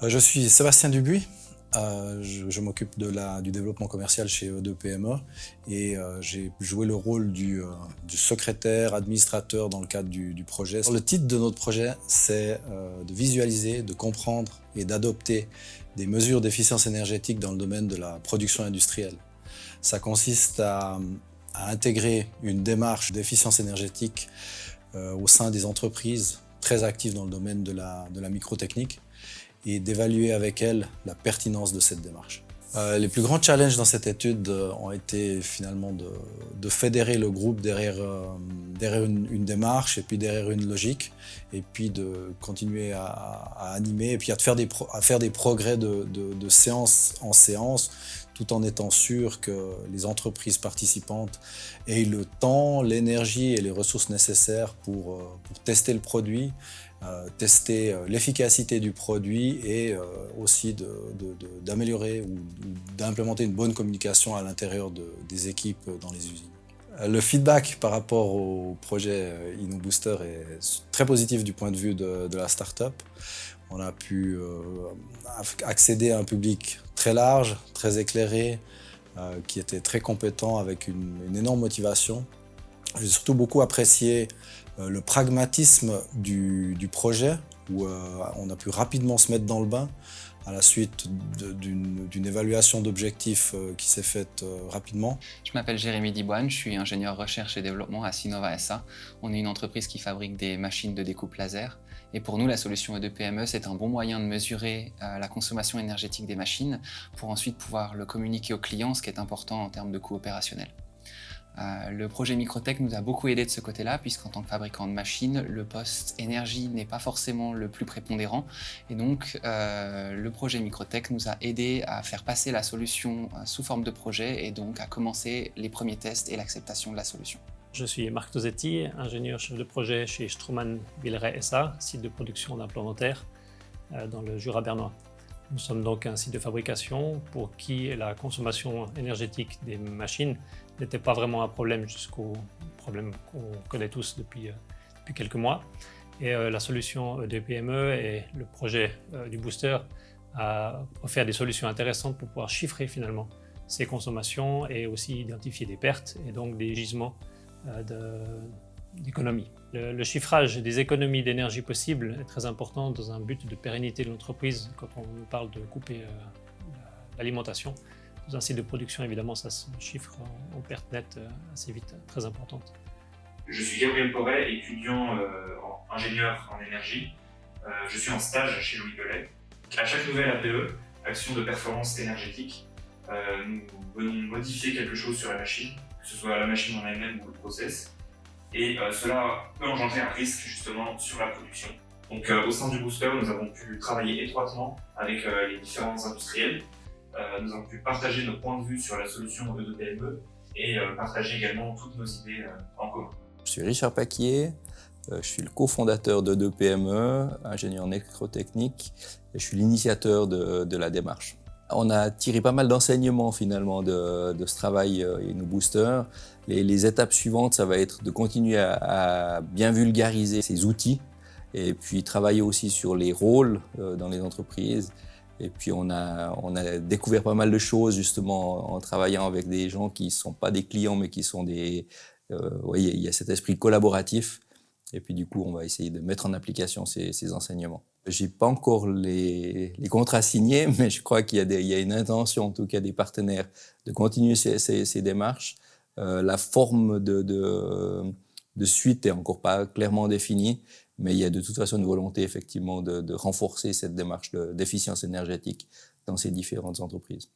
Je suis Sébastien Dubuis. Je m'occupe du développement commercial chez E2 PME et j'ai joué le rôle du secrétaire, administrateur dans le cadre du projet. Le titre de notre projet, c'est de visualiser, de comprendre et d'adopter des mesures d'efficience énergétique dans le domaine de la production industrielle. Ça consiste à intégrer une démarche d'efficience énergétique au sein des entreprises très actives dans le domaine de la microtechnique et d'évaluer avec elles la pertinence de cette démarche. Les plus grands challenges dans cette étude ont été finalement de fédérer le groupe derrière une démarche et puis derrière une logique et puis de continuer à animer et puis à faire des progrès de séance en séance tout en étant sûr que les entreprises participantes aient le temps, l'énergie et les ressources nécessaires pour tester le produit, tester l'efficacité du produit et aussi d'améliorer ou d'implémenter une bonne communication à l'intérieur des équipes dans les usines. Le feedback par rapport au projet InnoBooster est très positif du point de vue de la start-up. On a pu accéder à un public très large, très éclairé, qui était très compétent avec une énorme motivation. J'ai surtout beaucoup apprécié le pragmatisme du projet où on a pu rapidement se mettre dans le bain à la suite d'une évaluation d'objectifs qui s'est faite rapidement. Je m'appelle Jérémy Diboine, je suis ingénieur recherche et développement à Sinova SA. On est une entreprise qui fabrique des machines de découpe laser. Et pour nous, la solution E2 PME, c'est un bon moyen de mesurer la consommation énergétique des machines pour ensuite pouvoir le communiquer aux clients, ce qui est important en termes de coûts opérationnels. Le projet Microtech nous a beaucoup aidé de ce côté-là, puisqu'en tant que fabricant de machines, le poste énergie n'est pas forcément le plus prépondérant. Et donc, le projet Microtech nous a aidé à faire passer la solution sous forme de projet et donc à commencer les premiers tests et l'acceptation de la solution. Je suis Marc Tosetti, ingénieur chef de projet chez Straumann Villeray SA, site de production d'implants dentaires dans le Jura bernois. Nous sommes donc un site de fabrication pour qui la consommation énergétique des machines n'était pas vraiment un problème jusqu'au problème qu'on connaît tous depuis quelques mois. Et la solution E2 PME et le projet du booster a offert des solutions intéressantes pour pouvoir chiffrer finalement ces consommations et aussi identifier des pertes et donc des gisements d'économie. Le chiffrage des économies d'énergie possibles est très important dans un but de pérennité de l'entreprise quand on parle de couper l'alimentation. Dans un site de production, évidemment, ça se chiffre en perte nette assez vite, très importante. Je suis Gabriel Porret, étudiant en ingénieur en énergie. Je suis en stage chez Louis Pellet. À chaque nouvelle APE, action de performance énergétique, nous venons modifier quelque chose sur la machine, que ce soit la machine en elle-même ou le process. Et cela peut engendrer un risque justement sur la production. Donc au sein du booster, nous avons pu travailler étroitement avec les différents industriels. Nous avons pu partager nos points de vue sur la solution E2 PME et partager également toutes nos idées en commun. Je suis Richard Paquier, je suis le cofondateur d'E2 PME, ingénieur en électrotechnique, et je suis l'initiateur de la démarche. On a tiré pas mal d'enseignements finalement de ce travail InnoBooster. Les étapes suivantes, ça va être de continuer à bien vulgariser ces outils et puis travailler aussi sur les rôles dans les entreprises. Et puis on a découvert pas mal de choses justement en travaillant avec des gens qui ne sont pas des clients mais qui sont des... voyez, il y a cet esprit collaboratif. Et puis du coup, on va essayer de mettre en application ces enseignements. Je n'ai pas encore les contrats signés, mais je crois qu'il y a une intention, en tout cas des partenaires, de continuer ces démarches. La forme de suite n'est encore pas clairement définie, mais il y a de toute façon une volonté effectivement de renforcer cette démarche d'efficience énergétique dans ces différentes entreprises.